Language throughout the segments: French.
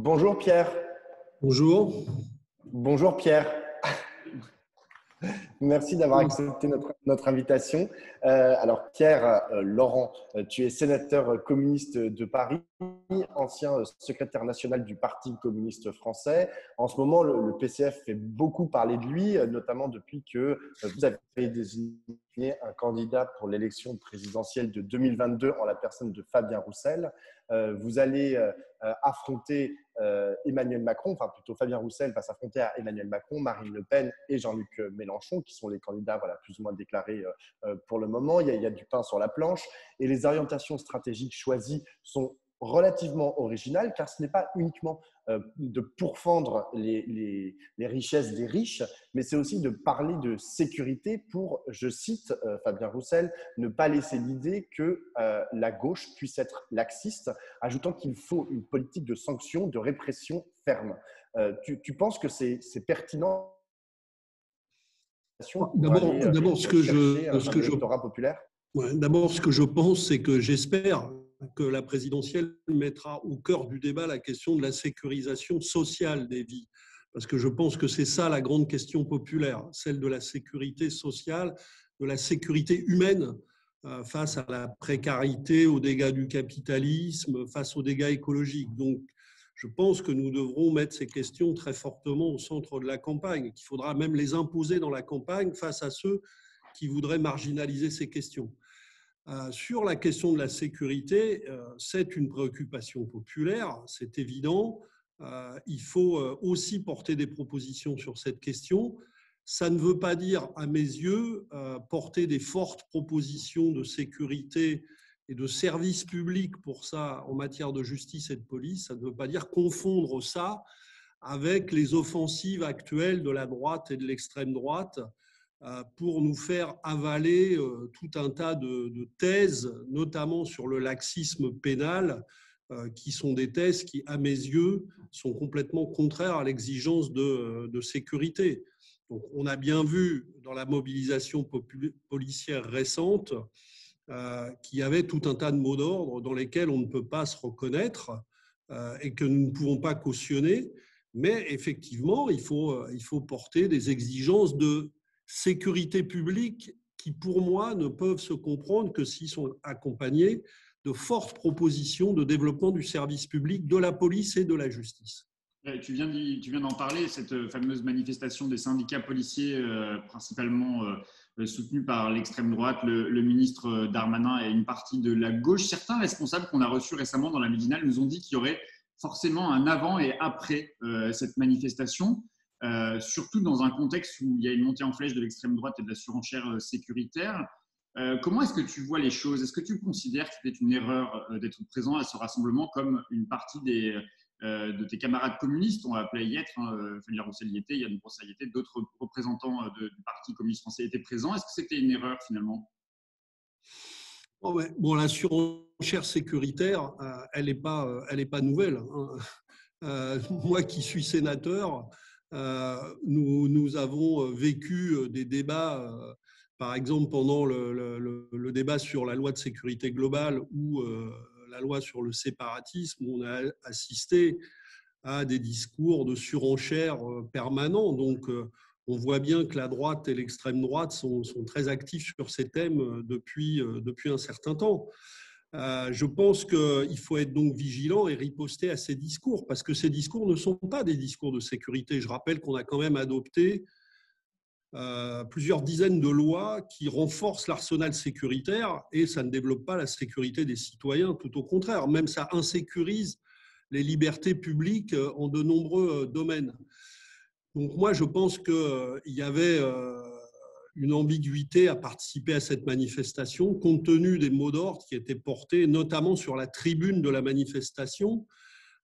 Bonjour Pierre. Bonjour. Bonjour Pierre. Merci d'avoir accepté notre invitation. Alors Pierre Laurent, tu es sénateur communiste de Paris, ancien secrétaire national du Parti communiste français. En ce moment, le PCF fait beaucoup parler de lui, notamment depuis que vous avez désigné un candidat pour l'élection présidentielle de 2022 en la personne de Fabien Roussel. Vous allez affronter Emmanuel Macron, enfin plutôt Fabien Roussel va s'affronter à Emmanuel Macron, Marine Le Pen et Jean-Luc Mélenchon, qui sont les candidats plus ou moins déclarés pour le moment. Il y a du pain sur la planche et les orientations stratégiques choisies sont relativement originales, car ce n'est pas uniquement de pourfendre les richesses des riches, mais c'est aussi de parler de sécurité pour, je cite Fabien Roussel, ne pas laisser l'idée que la gauche puisse être laxiste, ajoutant qu'il faut une politique de sanctions, de répression ferme. Tu penses que c'est pertinent D'abord, ce que je pense, c'est que j'espère que la présidentielle mettra au cœur du débat la question de la sécurisation sociale des vies. Parce que je pense que c'est ça la grande question populaire, celle de la sécurité sociale, de la sécurité humaine face à la précarité, aux dégâts du capitalisme, face aux dégâts écologiques. Donc, je pense que nous devrons mettre ces questions très fortement au centre de la campagne, qu'il faudra même les imposer dans la campagne face à ceux qui voudraient marginaliser ces questions. Sur la question de la sécurité, c'est une préoccupation populaire, c'est évident. Il faut aussi porter des propositions sur cette question. Ça ne veut pas dire, à mes yeux, porter des fortes propositions de sécurité et de services publics pour ça en matière de justice et de police. Ça ne veut pas dire confondre ça avec les offensives actuelles de la droite et de l'extrême droite pour nous faire avaler tout un tas de thèses, notamment sur le laxisme pénal, qui sont des thèses qui, à mes yeux, sont complètement contraires à l'exigence de sécurité. Donc, on a bien vu dans la mobilisation policière récente qu'il y avait tout un tas de mots d'ordre dans lesquels on ne peut pas se reconnaître et que nous ne pouvons pas cautionner. Mais effectivement, il faut porter des exigences de sécurité publique qui, pour moi, ne peuvent se comprendre que s'ils sont accompagnés de fortes propositions de développement du service public, de la police et de la justice. Tu viens d'en parler, cette fameuse manifestation des syndicats policiers, principalement soutenus par l'extrême droite, le ministre Darmanin et une partie de la gauche. Certains responsables qu'on a reçus récemment dans la Médinale nous ont dit qu'il y aurait forcément un avant et après cette manifestation, surtout dans un contexte où il y a une montée en flèche de l'extrême droite et de la surenchère sécuritaire. Comment est-ce que tu vois les choses? Est-ce que tu considères que c'était une erreur d'être présent à ce rassemblement comme une partie de tes camarades communistes, on va appeler y être, Fabien Roussel y était, Yann Brossat y était, d'autres représentants du Parti communiste français étaient présents. Est-ce que c'était une erreur finalement? Bon, la surenchère sécuritaire, elle n'est pas nouvelle. Moi qui suis sénateur, nous avons vécu des débats, par exemple pendant le débat sur la loi de sécurité globale ou la loi sur le séparatisme, où on a assisté à des discours de surenchère permanents. Donc, on voit bien que la droite et l'extrême droite sont très actifs sur ces thèmes depuis un certain temps. Je pense qu'il faut être donc vigilant et riposter à ces discours, parce que ces discours ne sont pas des discours de sécurité. Je rappelle qu'on a quand même adopté plusieurs dizaines de lois qui renforcent l'arsenal sécuritaire et ça ne développe pas la sécurité des citoyens, tout au contraire. Même ça insécurise les libertés publiques en de nombreux domaines. Donc moi, je pense qu'il y avait une ambiguïté à participer à cette manifestation, compte tenu des mots d'ordre qui étaient portés, notamment sur la tribune de la manifestation,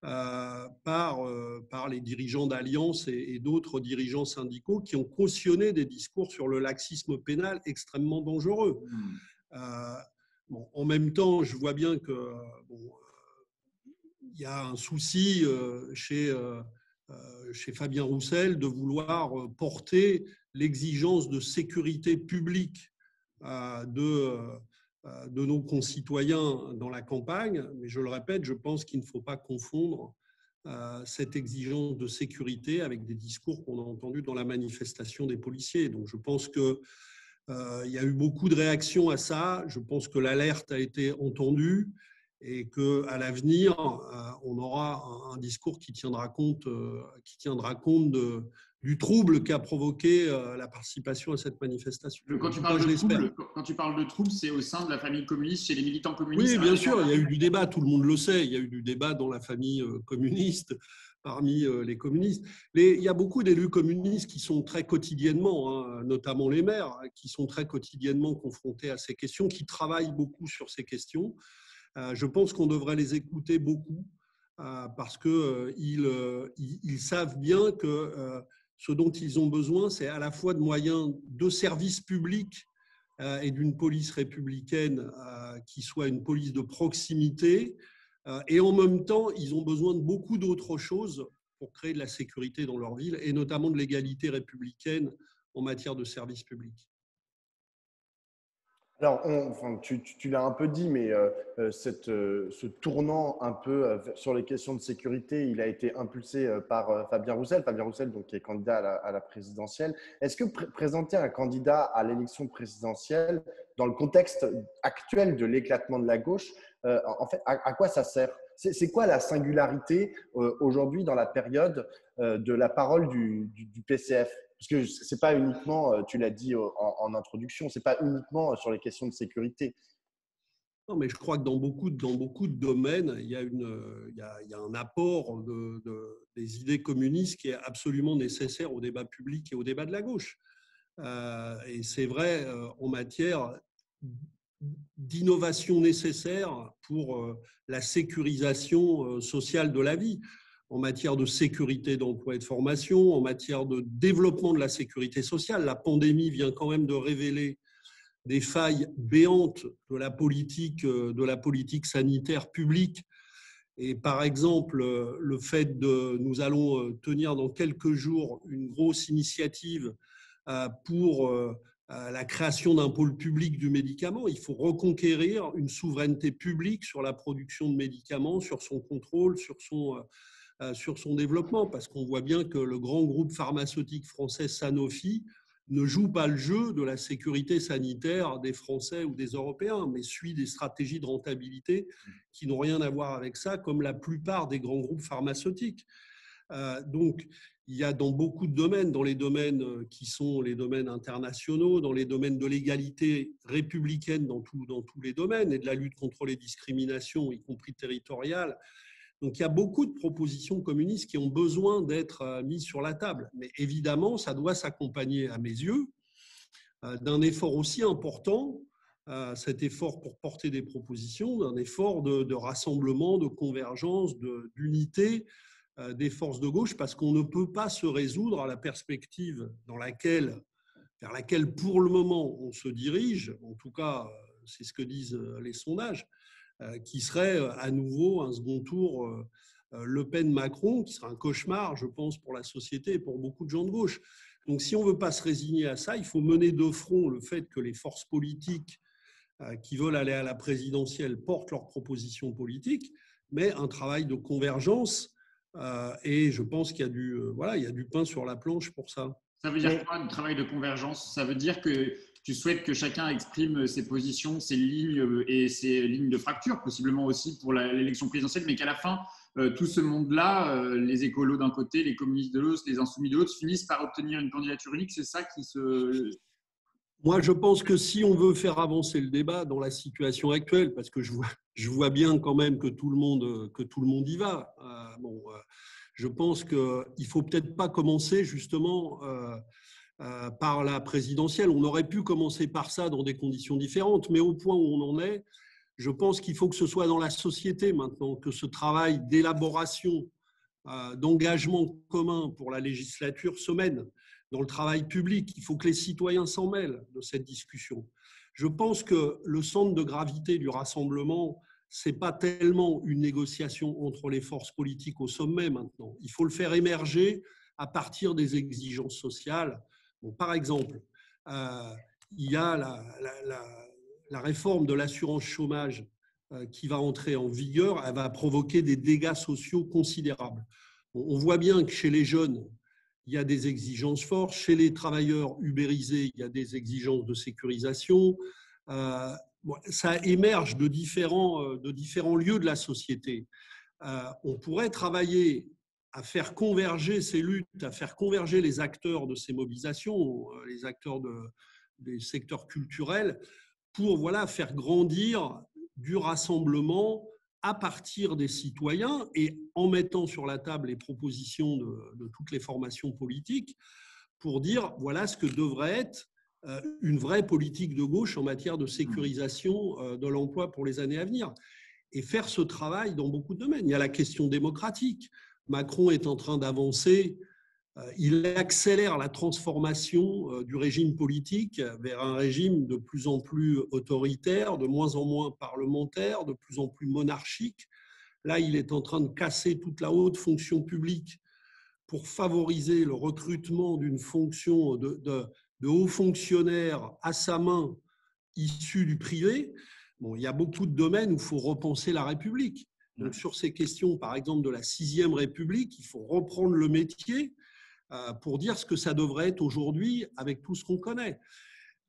par les dirigeants d'Alliance et d'autres dirigeants syndicaux qui ont cautionné des discours sur le laxisme pénal extrêmement dangereux. Bon, en même temps, je vois bien que il y a un souci chez Fabien Roussel de vouloir porter l'exigence de sécurité publique de nos concitoyens dans la campagne. Mais je le répète, je pense qu'il ne faut pas confondre cette exigence de sécurité avec des discours qu'on a entendus dans la manifestation des policiers. Donc je pense que il y a eu beaucoup de réactions à ça. Je pense que l'alerte a été entendue et qu'à l'avenir, on aura un discours qui tiendra compte du trouble qu'a provoqué la participation à cette manifestation. Quand tu parles de trouble, c'est au sein de la famille communiste, chez les militants communistes. Oui, bien sûr, il y a eu du débat, tout le monde le sait. Il y a eu du débat dans la famille communiste, parmi les communistes. Il y a beaucoup d'élus communistes qui sont très quotidiennement, notamment les maires, qui sont très quotidiennement confrontés à ces questions, qui travaillent beaucoup sur ces questions. Je pense qu'on devrait les écouter beaucoup parce qu'ils savent bien que ce dont ils ont besoin, c'est à la fois de moyens de services publics et d'une police républicaine qui soit une police de proximité. Et en même temps, ils ont besoin de beaucoup d'autres choses pour créer de la sécurité dans leur ville, et notamment de l'égalité républicaine en matière de services publics. Alors, tu l'as un peu dit, mais ce tournant un peu sur les questions de sécurité, il a été impulsé par Fabien Roussel. Fabien Roussel, donc, qui est candidat à la présidentielle. Est-ce que présenter un candidat à l'élection présidentielle, dans le contexte actuel de l'éclatement de la gauche, en fait, à quoi ça sert? C'est quoi la singularité aujourd'hui dans la période de la parole du PCF? Parce que ce n'est pas uniquement, tu l'as dit en introduction, ce n'est pas uniquement sur les questions de sécurité. Non, mais je crois que dans beaucoup de domaines, il y a un apport des idées communistes qui est absolument nécessaire au débat public et au débat de la gauche. Et c'est vrai en matière d'innovation nécessaire pour la sécurisation sociale de la vie, en matière de sécurité d'emploi et de formation, en matière de développement de la sécurité sociale. La pandémie vient quand même de révéler des failles béantes de la politique sanitaire publique. Et par exemple, le fait nous allons tenir dans quelques jours une grosse initiative pour la création d'un pôle public du médicament. Il faut reconquérir une souveraineté publique sur la production de médicaments, sur son contrôle, sur son développement, parce qu'on voit bien que le grand groupe pharmaceutique français Sanofi ne joue pas le jeu de la sécurité sanitaire des Français ou des Européens, mais suit des stratégies de rentabilité qui n'ont rien à voir avec ça, comme la plupart des grands groupes pharmaceutiques. Donc, il y a dans beaucoup de domaines, dans les domaines qui sont les domaines internationaux, dans les domaines de l'égalité républicaine dans tous les domaines, et de la lutte contre les discriminations, y compris territoriales. Donc, il y a beaucoup de propositions communistes qui ont besoin d'être mises sur la table. Mais évidemment, ça doit s'accompagner, à mes yeux, d'un effort aussi important, cet effort pour porter des propositions, d'un effort de rassemblement, de convergence, d'unité des forces de gauche, parce qu'on ne peut pas se résoudre à la perspective vers laquelle, pour le moment, on se dirige. En tout cas, c'est ce que disent les sondages, qui serait à nouveau un second tour Le Pen-Macron, qui sera un cauchemar, je pense, pour la société et pour beaucoup de gens de gauche. Donc, si on ne veut pas se résigner à ça, il faut mener de front le fait que les forces politiques qui veulent aller à la présidentielle portent leurs propositions politiques, mais un travail de convergence. Et je pense qu'il y a du pain sur la planche pour ça. Ça veut dire quoi, un travail de convergence? Ça veut dire que tu souhaites que chacun exprime ses positions, ses lignes et ses lignes de fracture, possiblement aussi pour l'élection présidentielle, mais qu'à la fin, tout ce monde-là, les écolos d'un côté, les communistes de l'autre, les insoumis de l'autre, finissent par obtenir une candidature unique. C'est ça qui se… Moi, je pense que si on veut faire avancer le débat dans la situation actuelle, parce que je vois bien quand même que tout le monde y va, je pense qu'il ne faut peut-être pas commencer justement par la présidentielle. On aurait pu commencer par ça dans des conditions différentes, mais au point où on en est, je pense qu'il faut que ce soit dans la société maintenant, que ce travail d'élaboration, d'engagement commun pour la législature se mène. Dans le travail public, il faut que les citoyens s'en mêlent de cette discussion. Je pense que le centre de gravité du rassemblement, ce n'est pas tellement une négociation entre les forces politiques au sommet maintenant. Il faut le faire émerger à partir des exigences sociales. Bon, par exemple, il y a la réforme de l'assurance chômage qui va entrer en vigueur, elle va provoquer des dégâts sociaux considérables. On voit bien que chez les jeunes, il y a des exigences fortes. Chez les travailleurs ubérisés, il y a des exigences de sécurisation. Ça émerge de différents lieux de la société. On pourrait travailler à faire converger ces luttes, à faire converger les acteurs de ces mobilisations, les acteurs des secteurs culturels, pour faire grandir du rassemblement à partir des citoyens et en mettant sur la table les propositions de toutes les formations politiques pour dire voilà ce que devrait être une vraie politique de gauche en matière de sécurisation de l'emploi pour les années à venir. Et faire ce travail dans beaucoup de domaines. Il y a la question démocratique. Macron est en train d'avancer. Il accélère la transformation du régime politique vers un régime de plus en plus autoritaire, de moins en moins parlementaire, de plus en plus monarchique. Là, il est en train de casser toute la haute fonction publique pour favoriser le recrutement d'une fonction de hauts fonctionnaires à sa main issus du privé. Bon, il y a beaucoup de domaines où il faut repenser la République. Donc, sur ces questions, par exemple, de la 6e République, il faut reprendre le métier pour dire ce que ça devrait être aujourd'hui avec tout ce qu'on connaît.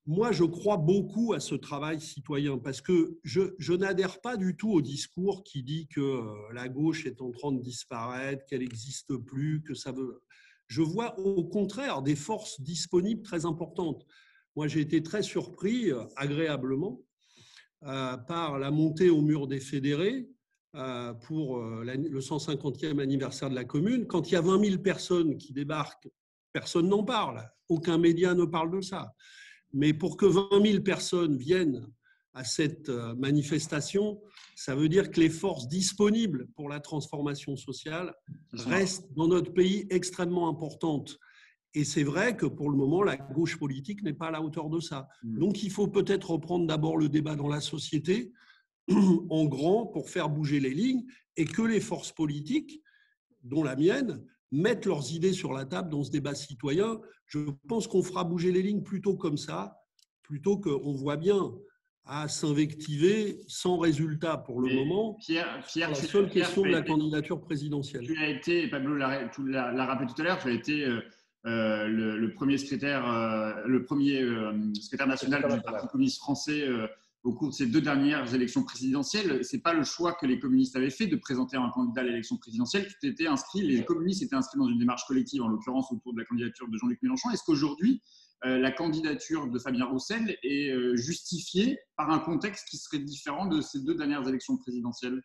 Moi, je crois beaucoup à ce travail citoyen parce que je n'adhère pas du tout au discours qui dit que la gauche est en train de disparaître, qu'elle n'existe plus, que ça veut… Je vois au contraire des forces disponibles très importantes. Moi, j'ai été très surpris, agréablement, par la montée au mur des fédérés pour le 150e anniversaire de la Commune. Quand il y a 20 000 personnes qui débarquent, personne n'en parle. Aucun média ne parle de ça. Mais pour que 20 000 personnes viennent à cette manifestation, ça veut dire que les forces disponibles pour la transformation sociale restent dans notre pays extrêmement importantes. Et c'est vrai que pour le moment, la gauche politique n'est pas à la hauteur de ça. Donc, il faut peut-être reprendre d'abord le débat dans la société, en grand, pour faire bouger les lignes, et que les forces politiques, dont la mienne, mettent leurs idées sur la table dans ce débat citoyen. Je pense qu'on fera bouger les lignes plutôt comme ça, plutôt qu'on voit bien à s'invectiver sans résultat pour le moment. Pierre, la seule question de la candidature présidentielle. Tu as été, Pablo l'a rappelé tout à l'heure, tu as été le premier secrétaire national du Parti communiste français au cours de ces 2 dernières élections présidentielles. Ce n'est pas le choix que les communistes avaient fait de présenter un candidat à l'élection présidentielle. Les communistes étaient inscrits dans une démarche collective, en l'occurrence autour de la candidature de Jean-Luc Mélenchon. Est-ce qu'aujourd'hui, la candidature de Fabien Roussel est justifiée par un contexte qui serait différent de ces 2 dernières élections présidentielles ?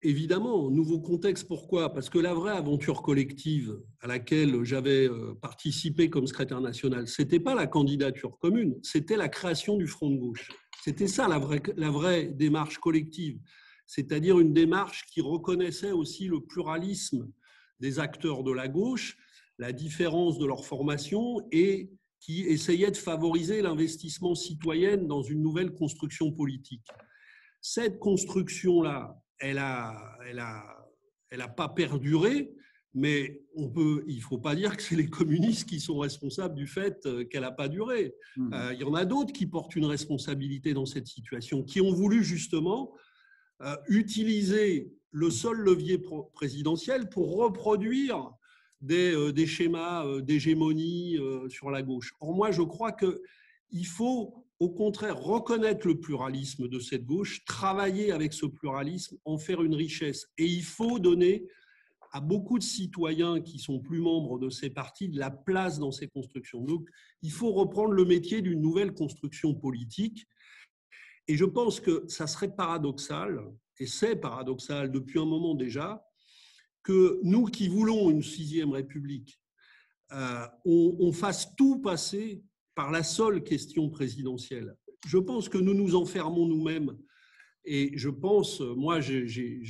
Évidemment, nouveau contexte. Pourquoi ? Parce que la vraie aventure collective à laquelle j'avais participé comme secrétaire national, ce n'était pas la candidature commune, c'était la création du Front de gauche. C'était ça la vraie démarche collective, c'est-à-dire une démarche qui reconnaissait aussi le pluralisme des acteurs de la gauche, la différence de leur formation et qui essayait de favoriser l'investissement citoyen dans une nouvelle construction politique. Cette construction-là, elle a pas perduré, mais il ne faut pas dire que c'est les communistes qui sont responsables du fait qu'elle n'a pas duré. Il y en a d'autres qui portent une responsabilité dans cette situation, qui ont voulu justement utiliser le seul levier présidentiel pour reproduire des schémas d'hégémonie sur la gauche. Or, moi, je crois qu'il faut au contraire reconnaître le pluralisme de cette gauche, travailler avec ce pluralisme, en faire une richesse. Et il faut donner à beaucoup de citoyens qui sont plus membres de ces partis de la place dans ces constructions. Donc, il faut reprendre le métier d'une nouvelle construction politique. Et je pense que ça serait paradoxal, et c'est paradoxal depuis un moment déjà, que nous qui voulons une 6e République, on fasse tout passer par la seule question présidentielle. Je pense que nous nous enfermons nous-mêmes. Et je pense, moi, j'ai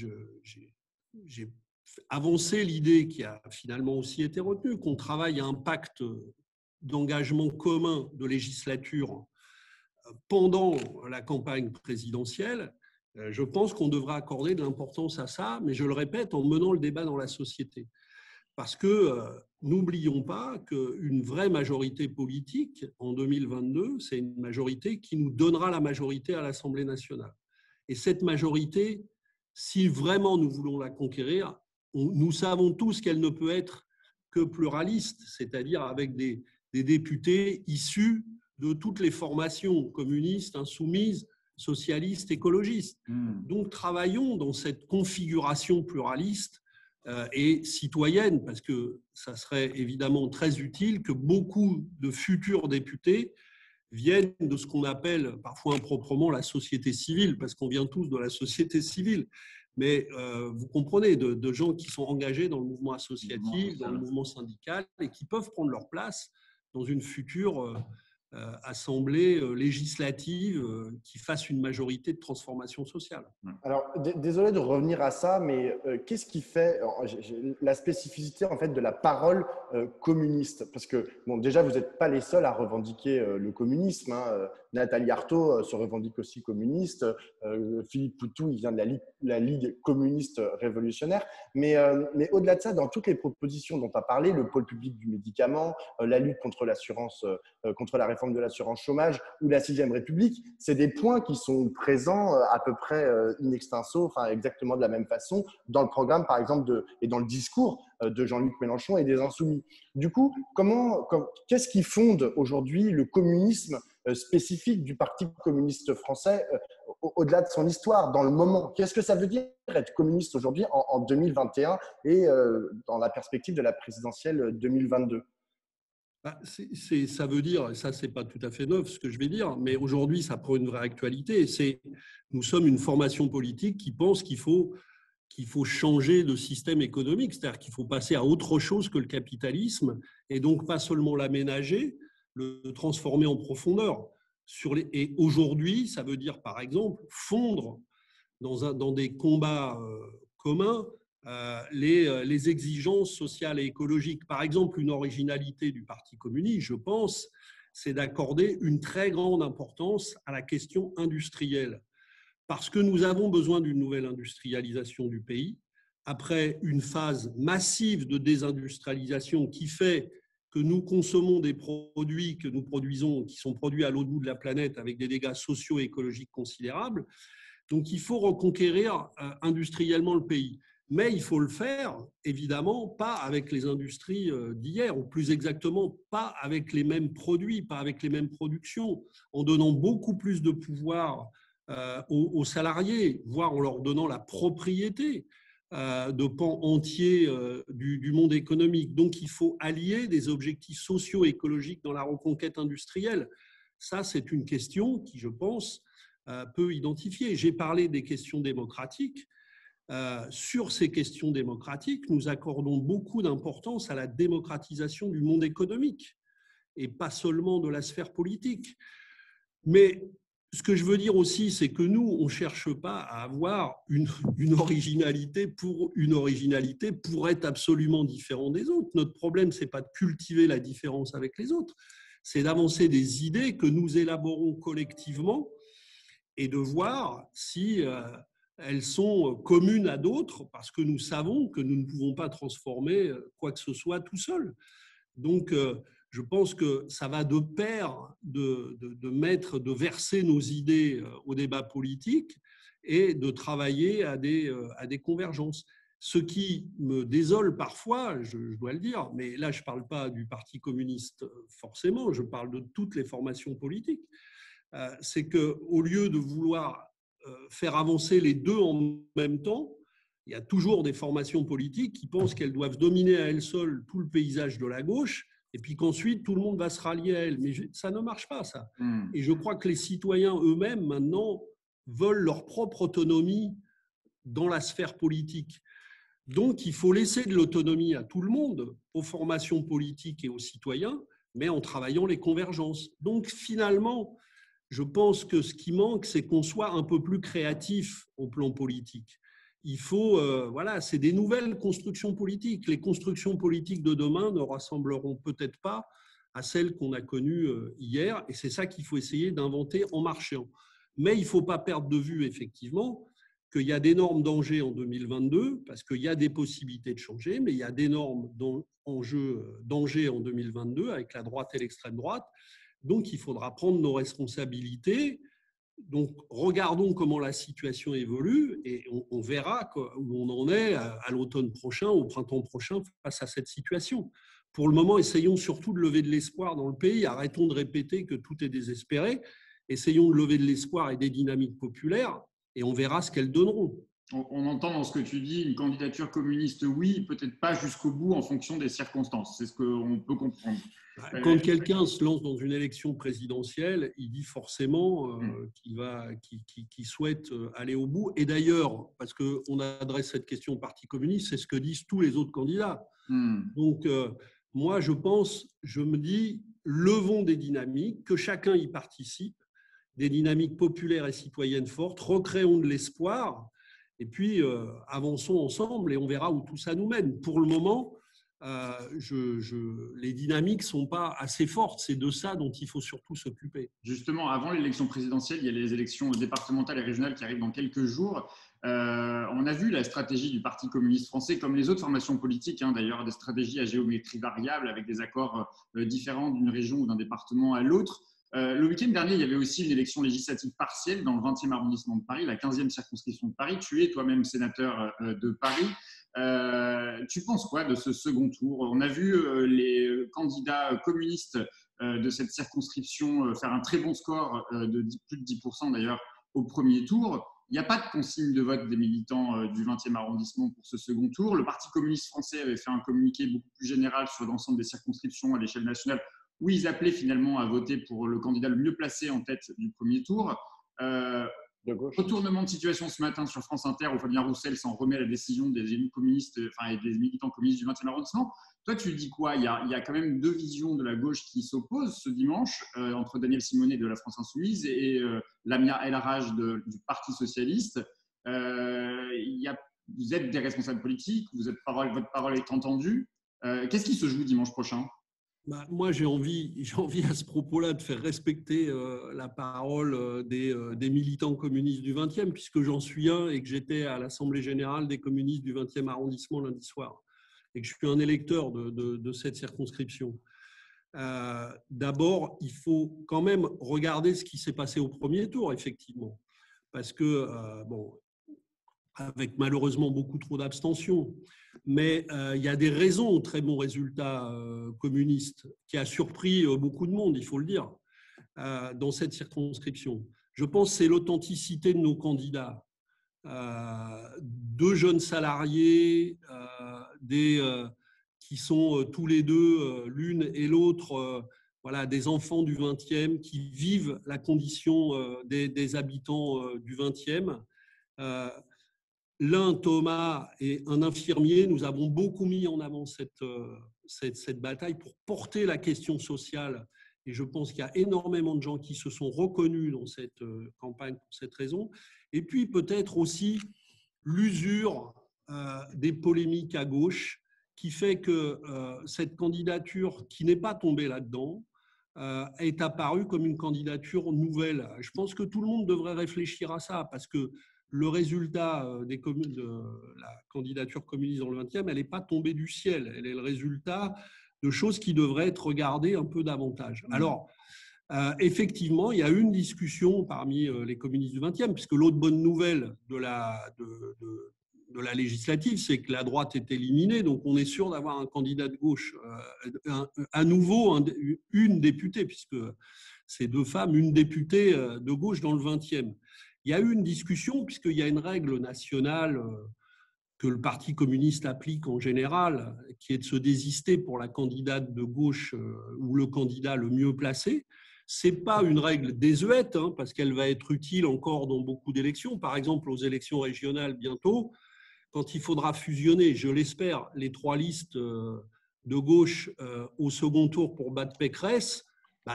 avancé l'idée qui a finalement aussi été retenue, qu'on travaille à un pacte d'engagement commun de législature pendant la campagne présidentielle. Je pense qu'on devra accorder de l'importance à ça, mais je le répète, en menant le débat dans la société. Parce que n'oublions pas qu'une vraie majorité politique en 2022, c'est une majorité qui nous donnera la majorité à l'Assemblée nationale. Et cette majorité, si vraiment nous voulons la conquérir, nous savons tous qu'elle ne peut être que pluraliste, c'est-à-dire avec des députés issus de toutes les formations communistes, insoumises, socialistes, écologistes. Donc, travaillons dans cette configuration pluraliste et citoyenne, parce que ça serait évidemment très utile que beaucoup de futurs députés viennent de ce qu'on appelle parfois improprement la société civile, parce qu'on vient tous de la société civile. Mais vous comprenez, de gens qui sont engagés dans le mouvement associatif, dans le mouvement syndical, et qui peuvent prendre leur place dans une future assemblée législative qui fasse une majorité de transformation sociale. Alors, désolé de revenir à ça, mais qu'est-ce qui fait la spécificité en fait de la parole communiste? Parce que bon, déjà, vous n'êtes pas les seuls à revendiquer le communisme. Hein. Nathalie Arthaud se revendique aussi communiste. Philippe Poutou, il vient de la Ligue communiste révolutionnaire. Mais au-delà de ça, dans toutes les propositions dont tu as parlé, le pôle public du médicament, la lutte contre l'assurance, contre la réforme de l'assurance chômage ou la 6e République, c'est des points qui sont présents à peu près in extenso, enfin exactement de la même façon, dans le programme, par exemple, et dans le discours de Jean-Luc Mélenchon et des Insoumis. Du coup, qu'est-ce qui fonde aujourd'hui le communisme spécifique du Parti communiste français au-delà de son histoire, dans le moment? Qu'est-ce que ça veut dire être communiste aujourd'hui en 2021 et dans la perspective de la présidentielle 2022? Ça veut dire, et ça c'est pas tout à fait neuf ce que je vais dire, mais aujourd'hui ça prend une vraie actualité. Nous sommes une formation politique qui pense qu'il faut changer de système économique, c'est-à-dire qu'il faut passer à autre chose que le capitalisme et donc pas seulement l'aménager, le transformer en profondeur. Et aujourd'hui, ça veut dire par exemple fondre dans des combats communs les exigences sociales et écologiques. Par exemple, une originalité du Parti communiste, je pense, c'est d'accorder une très grande importance à la question industrielle. Parce que nous avons besoin d'une nouvelle industrialisation du pays, après une phase massive de désindustrialisation qui fait que nous consommons des produits que nous produisons, qui sont produits à l'autre bout de la planète avec des dégâts sociaux et écologiques considérables. Donc, il faut reconquérir industriellement le pays. Mais il faut le faire, évidemment, pas avec les industries d'hier, ou plus exactement, pas avec les mêmes produits, pas avec les mêmes productions, en donnant beaucoup plus de pouvoir aux salariés, voire en leur donnant la propriété de pans entiers du monde économique. Donc, il faut allier des objectifs socio-écologiques dans la reconquête industrielle. Ça, c'est une question qui, je pense, peut identifier. J'ai parlé des questions démocratiques. Sur ces questions démocratiques, nous accordons beaucoup d'importance à la démocratisation du monde économique et pas seulement de la sphère politique. Mais ce que je veux dire aussi, c'est que nous, on ne cherche pas à avoir une originalité pour être absolument différent des autres. Notre problème, ce n'est pas de cultiver la différence avec les autres, c'est d'avancer des idées que nous élaborons collectivement et de voir si elles sont communes à d'autres, parce que nous savons que nous ne pouvons pas transformer quoi que ce soit tout seul. Donc, je pense que ça va de pair de verser nos idées au débat politique et de travailler à des convergences. Ce qui me désole parfois, je dois le dire, mais là je ne parle pas du Parti communiste forcément, je parle de toutes les formations politiques, c'est qu'au lieu de vouloir faire avancer les deux en même temps, il y a toujours des formations politiques qui pensent qu'elles doivent dominer à elles seules tout le paysage de la gauche et puis qu'ensuite tout le monde va se rallier à elles. Mais ça ne marche pas, ça. Et je crois que les citoyens eux-mêmes, maintenant, veulent leur propre autonomie dans la sphère politique. Donc, il faut laisser de l'autonomie à tout le monde, aux formations politiques et aux citoyens, mais en travaillant les convergences. Donc, finalement, je pense que ce qui manque, c'est qu'on soit un peu plus créatif au plan politique. Il faut, c'est des nouvelles constructions politiques. Les constructions politiques de demain ne ressembleront peut-être pas à celles qu'on a connues hier, et c'est ça qu'il faut essayer d'inventer en marchant. Mais il ne faut pas perdre de vue, effectivement, qu'il y a d'énormes dangers en 2022, parce qu'il y a des possibilités de changer, mais il y a d'énormes dangers en 2022 avec la droite et l'extrême droite. Donc, il faudra prendre nos responsabilités Donc, regardons comment la situation évolue et on verra où on en est à l'automne prochain, au printemps prochain, face à cette situation. Pour le moment, essayons surtout de lever de l'espoir dans le pays. Arrêtons de répéter que tout est désespéré. Essayons de lever de l'espoir et des dynamiques populaires et on verra ce qu'elles donneront. On entend dans ce que tu dis une candidature communiste, oui, peut-être pas jusqu'au bout en fonction des circonstances. C'est ce qu'on peut comprendre. Quand quelqu'un se lance dans une élection présidentielle, il dit forcément qu'il souhaite aller au bout. Et d'ailleurs, parce qu'on adresse cette question au Parti communiste, c'est ce que disent tous les autres candidats. Donc, moi, je me dis, levons des dynamiques, que chacun y participe, des dynamiques populaires et citoyennes fortes, recréons de l'espoir, et puis avançons ensemble et on verra où tout ça nous mène. Pour le moment, les dynamiques ne sont pas assez fortes. C'est de ça dont il faut surtout s'occuper. Justement, avant l'élection présidentielle, il y a les élections départementales et régionales qui arrivent dans quelques jours. On a vu la stratégie du Parti communiste français, comme les autres formations politiques, d'ailleurs, des stratégies à géométrie variable avec des accords différents d'une région ou d'un département à l'autre. Le week-end dernier, il y avait aussi une élection législative partielle dans le 20e arrondissement de Paris, la 15e circonscription de Paris. Tu es toi-même sénateur de Paris. Tu penses quoi de ce second tour? On a vu les candidats communistes de cette circonscription faire un très bon score de plus de 10% d'ailleurs au premier tour. Il n'y a pas de consigne de vote des militants du 20e arrondissement pour ce second tour. Le Parti communiste français avait fait un communiqué beaucoup plus général sur l'ensemble des circonscriptions à l'échelle nationale où ils appelaient finalement à voter pour le candidat le mieux placé en tête du premier tour. Retournement de situation ce matin sur France Inter où Fabien Roussel s'en remet à la décision des élus communistes, et des militants communistes du 20e arrondissement. Toi, tu dis quoi? Il y a quand même deux visions de la gauche qui s'opposent ce dimanche entre Daniel Simonet de la France Insoumise et Lamia El Harraj du Parti Socialiste. Vous êtes des responsables politiques, votre parole est entendue. Qu'est-ce qui se joue dimanche prochain? Moi, j'ai envie à ce propos-là de faire respecter la parole des militants communistes du 20e, puisque j'en suis un et que j'étais à l'Assemblée générale des communistes du 20e arrondissement lundi soir, et que je suis un électeur de cette circonscription. D'abord, il faut quand même regarder ce qui s'est passé au premier tour, effectivement, parce que, avec malheureusement beaucoup trop d'abstention. Mais il y a des raisons aux très bons résultats communistes qui a surpris beaucoup de monde, il faut le dire, dans cette circonscription. Je pense que c'est l'authenticité de nos candidats. Deux jeunes salariés qui sont tous les deux, l'une et l'autre, des enfants du 20e qui vivent la condition des habitants du 20e. L'un, Thomas, est un infirmier. Nous avons beaucoup mis en avant cette bataille pour porter la question sociale. Et je pense qu'il y a énormément de gens qui se sont reconnus dans cette campagne pour cette raison. Et puis peut-être aussi l'usure des polémiques à gauche qui fait que cette candidature qui n'est pas tombée là-dedans est apparue comme une candidature nouvelle. Je pense que tout le monde devrait réfléchir à ça parce que le résultat de la candidature communiste dans le 20e, elle n'est pas tombée du ciel. Elle est le résultat de choses qui devraient être regardées un peu davantage. Alors, effectivement, il y a une discussion parmi les communistes du 20e, puisque l'autre bonne nouvelle de la législative, c'est que la droite est éliminée, donc on est sûr d'avoir un candidat de gauche, à nouveau une députée, puisque c'est deux femmes, une députée de gauche dans le 20e. Il y a eu une discussion, puisqu'il y a une règle nationale que le Parti communiste applique en général, qui est de se désister pour la candidate de gauche ou le candidat le mieux placé. Ce n'est pas une règle désuète, parce qu'elle va être utile encore dans beaucoup d'élections. Par exemple, aux élections régionales bientôt, quand il faudra fusionner, je l'espère, les trois listes de gauche au second tour pour battre Pécresse,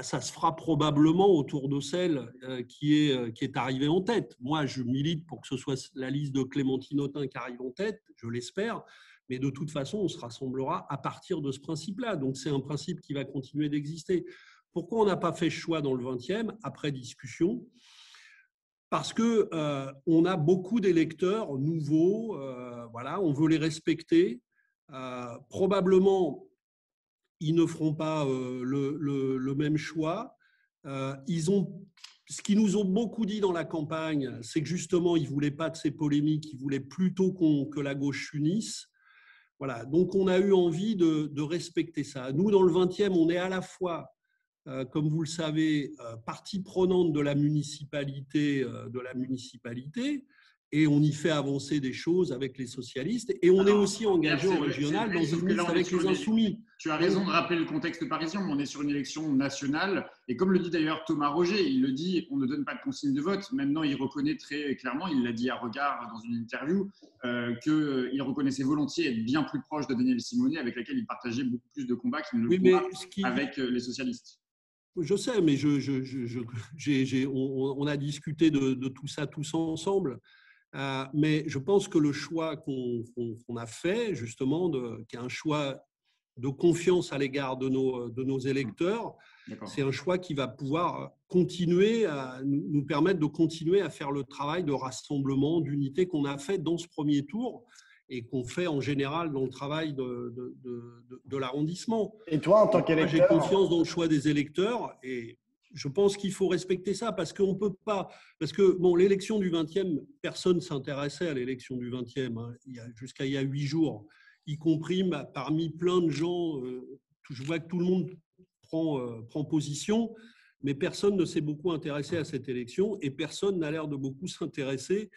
ça se fera probablement autour de celle qui est arrivée en tête. Moi, je milite pour que ce soit la liste de Clémentine Autain qui arrive en tête, je l'espère, mais de toute façon, on se rassemblera à partir de ce principe-là. Donc, c'est un principe qui va continuer d'exister. Pourquoi on n'a pas fait ce choix dans le 20e, après discussion? Parce qu'on a beaucoup d'électeurs nouveaux, on veut les respecter. Probablement, ils ne feront pas le même choix. ce qu'ils nous ont beaucoup dit dans la campagne, c'est que justement, ils ne voulaient pas de ces polémiques, ils voulaient plutôt que la gauche s'unisse. Voilà, donc on a eu envie de respecter ça. Nous, dans le 20e, on est à la fois, comme vous le savez, partie prenante de la municipalité, et on y fait avancer des choses avec les socialistes, et on est aussi engagé en régional dans une liste avec les Insoumis. Tu as raison de rappeler le contexte parisien, mais on est sur une élection nationale. Et comme le dit d'ailleurs Thomas Roger, il le dit, on ne donne pas de consigne de vote. Maintenant, il reconnaît très clairement, il l'a dit à Regard dans une interview, qu'il reconnaissait volontiers être bien plus proche de Daniel Simonet, avec laquelle il partageait beaucoup plus de combats qu'il ne le fait avec les socialistes. Je sais, mais on a discuté de tout ça tous ensemble. Mais je pense que le choix qu'on a fait, justement, qui est un choix de confiance à l'égard de nos électeurs, c'est un choix qui va pouvoir nous permettre de continuer à faire le travail de rassemblement, d'unité qu'on a fait dans ce premier tour et qu'on fait en général dans le travail de l'arrondissement. Et toi, en tant qu'électeur, j'ai confiance dans le choix des électeurs et je pense qu'il faut respecter ça parce qu'on ne peut pas… Parce que bon, l'élection du 20e, personne ne s'intéressait à l'élection du 20e, hein, jusqu'à il y a 8 jours, y compris parmi plein de gens. Je vois que tout le monde prend position, mais personne ne s'est beaucoup intéressé à cette élection et personne n'a l'air de beaucoup s'intéresser,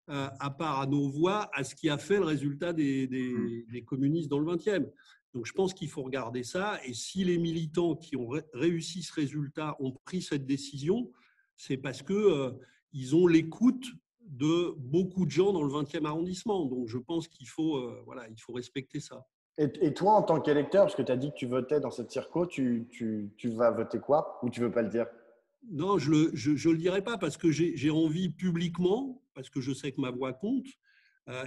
à part à nos voix, à ce qui a fait le résultat des communistes dans le 20e. Donc, je pense qu'il faut regarder ça. Et si les militants qui ont réussi ce résultat ont pris cette décision, c'est parce qu'ils ont l'écoute de beaucoup de gens dans le 20e arrondissement. Donc, je pense qu'il faut, il faut respecter ça. Et toi, en tant qu'électeur, parce que tu as dit que tu votais dans cette circo, tu vas voter quoi? Ou tu ne veux pas le dire? Non, je le dirai pas parce que j'ai envie publiquement, parce que je sais que ma voix compte,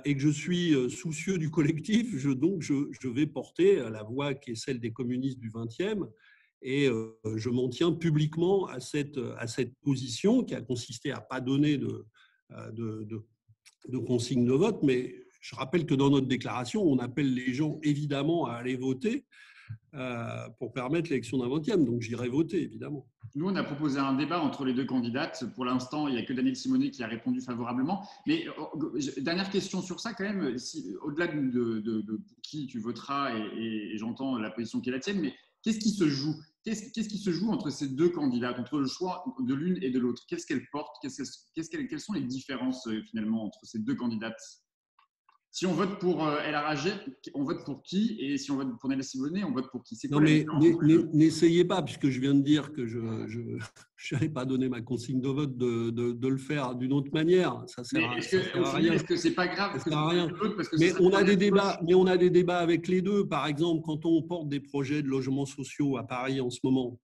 et que je suis soucieux du collectif, donc je vais porter la voix qui est celle des communistes du 20e et je m'en tiens publiquement à cette position qui a consisté à ne pas donner de consigne de vote, mais je rappelle que dans notre déclaration, on appelle les gens évidemment à aller voter pour permettre l'élection d'un 20e, donc j'irai voter évidemment. Nous, on a proposé un débat entre les deux candidates. Pour l'instant, il n'y a que Daniel Simonet qui a répondu favorablement. Mais dernière question sur ça, quand même, au-delà de pour qui tu voteras, et j'entends la position qui est la tienne, mais qu'est-ce qui se joue? Qu'est-ce qui se joue entre ces deux candidates, entre le choix de l'une et de l'autre? Qu'est-ce qu'elles portent? Quelles sont les différences finalement entre ces deux candidates? Si on vote pour El Arragé, on vote pour qui? Et si on vote pour Daniel Simonet, on vote pour qui? Non, mais n'essayez pas, puisque je viens de dire que je n'allais pas donner ma consigne de vote, de le faire d'une autre manière. Ça sert à rien. Est-ce que c'est pas grave? Ça sert à rien. Mais on a des débats avec les deux. Par exemple, quand on porte des projets de logements sociaux à Paris en ce moment,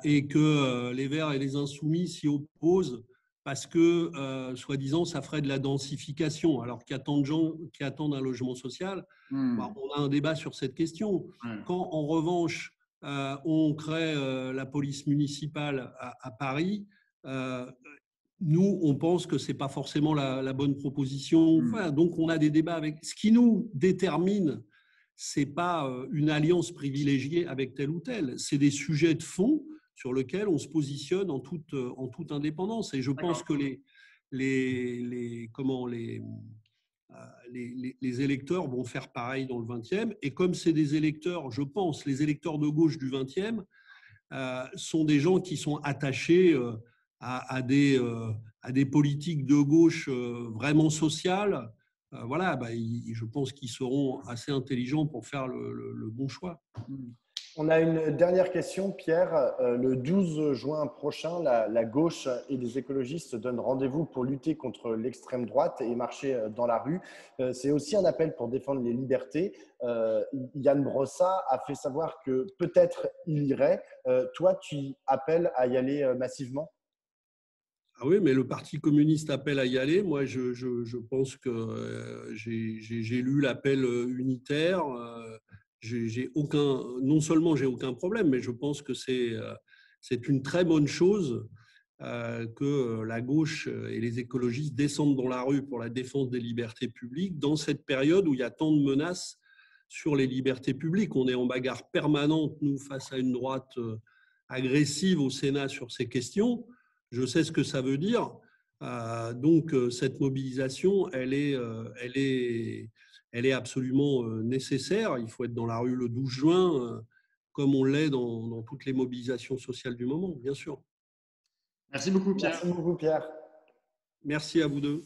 et que les Verts et les Insoumis s'y opposent, parce que, soi-disant, ça ferait de la densification, alors qu'il y a tant de gens qui attendent un logement social. On a un débat sur cette question. Quand, en revanche, on crée la police municipale à Paris, nous, on pense que ce n'est pas forcément la bonne proposition. Voilà, donc, on a des débats avec… Ce qui nous détermine, ce n'est pas une alliance privilégiée avec tel ou tel. C'est des sujets de fond sur lequel on se positionne en toute indépendance. Et je pense que les électeurs vont faire pareil dans le 20e. Et comme c'est des électeurs, je pense, les électeurs de gauche du 20e sont des gens qui sont attachés à des politiques de gauche vraiment sociales. Je pense qu'ils seront assez intelligents pour faire le bon choix. On a une dernière question, Pierre. Le 12 juin prochain, la gauche et les écologistes donnent rendez-vous pour lutter contre l'extrême droite et marcher dans la rue. C'est aussi un appel pour défendre les libertés. Yann Brossat a fait savoir que peut-être il irait. Toi, tu appelles à y aller massivement? Ah oui, mais le Parti communiste appelle à y aller. Moi, je pense que j'ai lu l'appel unitaire. Non seulement j'ai aucun problème, mais je pense que c'est une très bonne chose que la gauche et les écologistes descendent dans la rue pour la défense des libertés publiques dans cette période où il y a tant de menaces sur les libertés publiques. On est en bagarre permanente, nous, face à une droite agressive au Sénat sur ces questions. Je sais ce que ça veut dire. Donc, cette mobilisation, elle est absolument nécessaire. Il faut être dans la rue le 12 juin, comme on l'est dans toutes les mobilisations sociales du moment, bien sûr. Merci beaucoup, Pierre. Merci beaucoup, Pierre. Merci à vous deux.